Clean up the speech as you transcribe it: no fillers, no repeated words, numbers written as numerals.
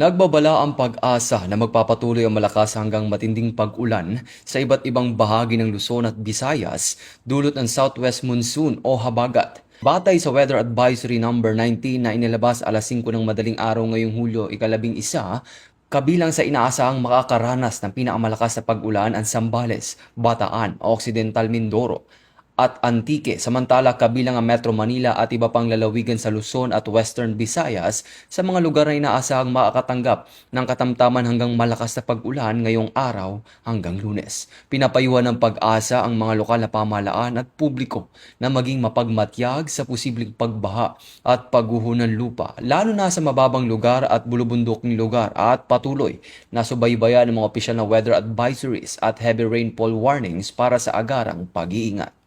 Nagbabala ang pag-asa na magpapatuloy ang malakas hanggang matinding pag-ulan sa iba't ibang bahagi ng Luzon at Visayas dulot ng southwest monsoon o habagat. Batay sa Weather Advisory number 19 na inilabas alas 5 ng madaling araw ngayong Hulyo ika-11, kabilang sa inaasahang makakaranas ng pinakamalakas na pag-ulan ang Zambales, Bataan, Occidental Mindoro at Antique, samantala kabilang ang Metro Manila at iba pang lalawigan sa Luzon at Western Visayas sa mga lugar na inaasahang makakatanggap ng katamtaman hanggang malakas na pag-ulan ngayong araw hanggang Lunes. Pinapayuhan ng pag-asa ang mga lokal na pamahalaan at publiko na maging mapagmatyag sa posibleng pagbaha at pagguho ng lupa, lalo na sa mababang lugar at bulubunduking lugar, at patuloy na subaybayan ng mga opisyal na weather advisories at heavy rainfall warnings para sa agarang pag-iingat.